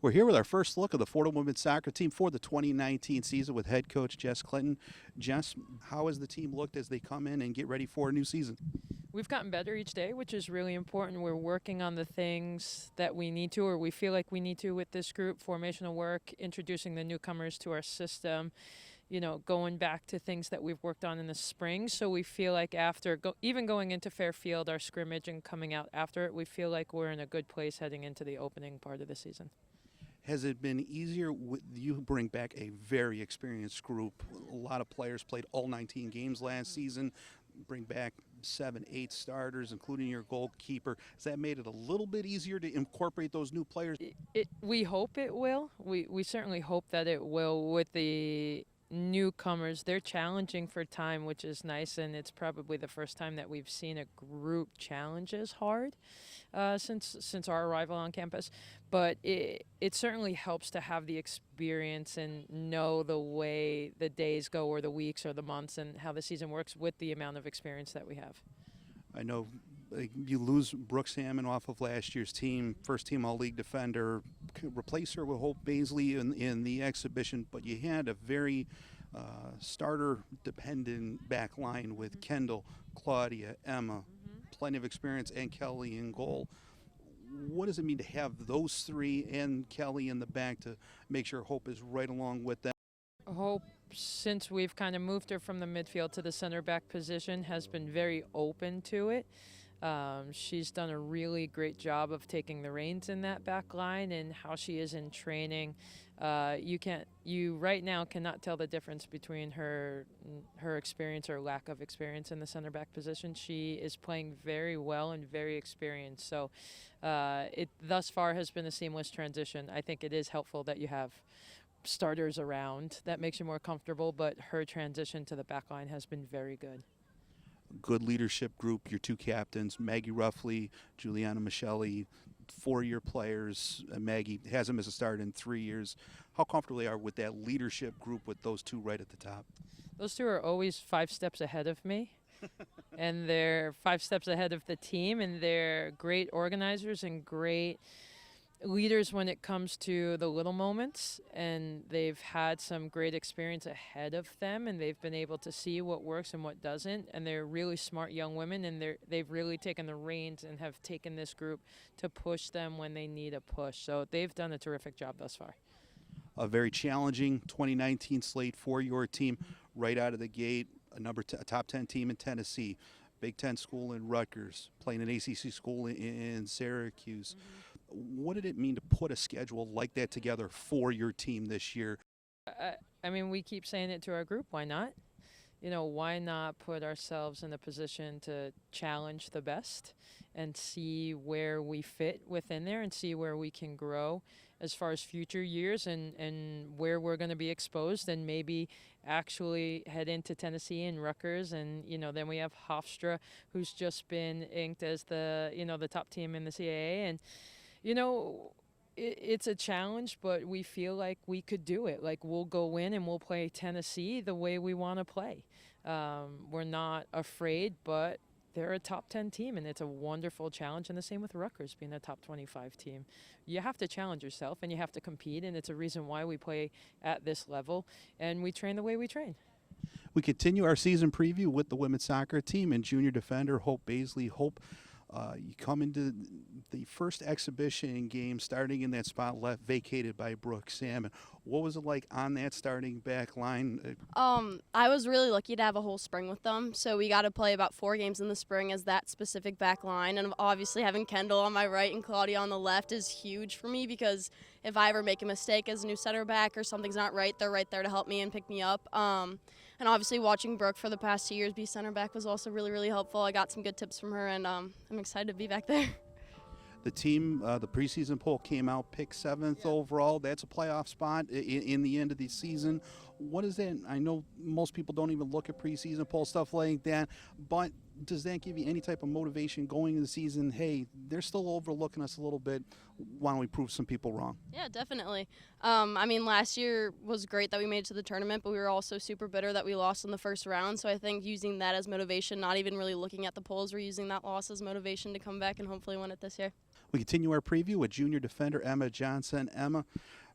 We're here with our first look of the Fordham women's soccer team for the 2019 season with head coach Jess Clinton. Jess, how has the team looked as they come in and get ready for a new season? We've gotten better each day, which is really important. We're working on the things that we need to, or we feel like we need to with this group, formational work, introducing the newcomers to our system, going back to things that we've worked on in the spring. So we feel like after even going into Fairfield, our scrimmage and coming out after it, we feel like we're in a good place heading into the opening part of the season. Has it been easier? You bring back a very experienced group. A lot of players played all 19 games last season. Bring back 7, 8 starters, including your goalkeeper. Has that made it a little bit easier to incorporate those new players? We hope it will. We certainly hope that it will with the newcomers. They're challenging for time, which is nice, and it's probably the first time that we've seen a group challenge as hard since our arrival on campus. But it certainly helps to have the experience and know the way the days go or the weeks or the months and how the season works with the amount of experience that we have. I know you lose Brooke Salmon off of last year's team, first team all-league defender, replace her with Hope Baisley in the exhibition, but you had a very starter-dependent back line with Kendall, Claudia, Emma, plenty of experience, and Kelly in goal. What does it mean to have those three and Kelly in the back to make sure Hope is right along with them? Hope, since we've kind of moved her from the midfield to the center back position, has been very open to it. She's done a really great job of taking the reins in that back line and how she is in training. You right now cannot tell the difference between her experience or lack of experience in the center back position. She is playing very well and very experienced. So it thus far has been a seamless transition. I think it is helpful that you have starters around. That makes you more comfortable, but her transition to the back line has been very good. Good leadership group, your two captains, Maggie Ruffley, Juliana Michelli, 4-year players. Maggie hasn't missed a start in 3 years. How comfortable they are with that leadership group with those two right at the top? Those two are always 5 steps ahead of me. And they're 5 steps ahead of the team, and they're great organizers and great leaders when it comes to the little moments, and they've had some great experience ahead of them, and they've been able to see what works and what doesn't, and they're really smart young women, and they've really taken the reins and have taken this group to push them when they need a push. So they've done a terrific job thus far. A very challenging 2019 slate for your team right out of the gate, a top 10 team in Tennessee, Big Ten school in Rutgers, playing an ACC school in Syracuse. What did it mean to put a schedule like that together for your team this year? I mean, we keep saying it to our group. Why not? Why not put ourselves in a position to challenge the best and see where we fit within there and see where we can grow as far as future years and where we're going to be exposed, and maybe actually head into Tennessee and Rutgers. And, then we have Hofstra, who's just been inked as the top team in the CAA. And, it's a challenge, but we feel like we could do it. Like, we'll go in and we'll play Tennessee the way we want to play. We're not afraid, but they're a top 10 team, and it's a wonderful challenge. And the same with Rutgers being a top 25 team. You have to challenge yourself, and you have to compete, and it's a reason why we play at this level, and we train the way we train. We continue our season preview with the women's soccer team and junior defender Hope Baisley. Hope, you come into the first exhibition game starting in that spot left vacated by Brooke Salmon. What was it like on that starting back line? I was really lucky to have a whole spring with them. So we got to play about 4 games in the spring as that specific back line. And obviously having Kendall on my right and Claudia on the left is huge for me, because if I ever make a mistake as a new center back or something's not right, they're right there to help me and pick me up. And obviously watching Brooke for the past 2 years be center back was also really, really helpful. I got some good tips from her, and I'm excited to be back there. The team, the preseason poll came out, picked 7th overall. That's a playoff spot in the end of the season. What is that? I know most people don't even look at preseason poll stuff like that, but does that give you any type of motivation going into the season? Hey, they're still overlooking us a little bit. Why don't we prove some people wrong? Yeah, definitely. I mean, last year was great that we made it to the tournament, but we were also super bitter that we lost in the first round. So I think using that as motivation, not even really looking at the polls, we're using that loss as motivation to come back and hopefully win it this year. We continue our preview with junior defender Emma Johnson. Emma,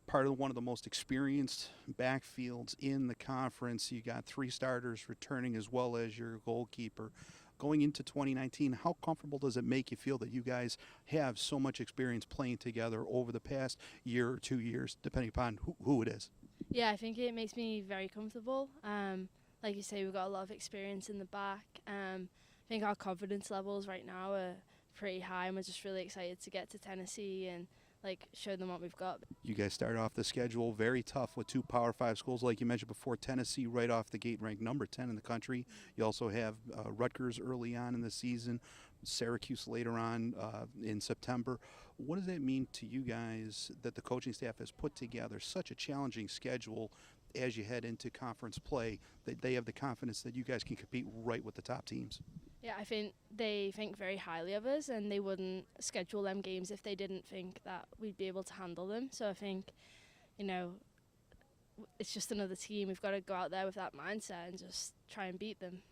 part of one of the most experienced backfields in the conference. You got 3 starters returning as well as your goalkeeper. Going into 2019, how comfortable does it make you feel that you guys have so much experience playing together over the past year or 2 years, depending upon who it is? Yeah, I think it makes me very comfortable. Like you say, we've got a lot of experience in the back. I think our confidence levels right now are pretty high, and we're just really excited to get to Tennessee and show them what we've got. You guys started off the schedule very tough with 2 Power 5 schools, like you mentioned before. Tennessee right off the gate ranked number 10 in the country. You also have Rutgers early on in the season, Syracuse later on in September. What does that mean to you guys that the coaching staff has put together such a challenging schedule as you head into conference play, that they have the confidence that you guys can compete right with the top teams? Yeah, I think they think very highly of us, and they wouldn't schedule them games if they didn't think that we'd be able to handle them. So I think, it's just another team. We've got to go out there with that mindset and just try and beat them.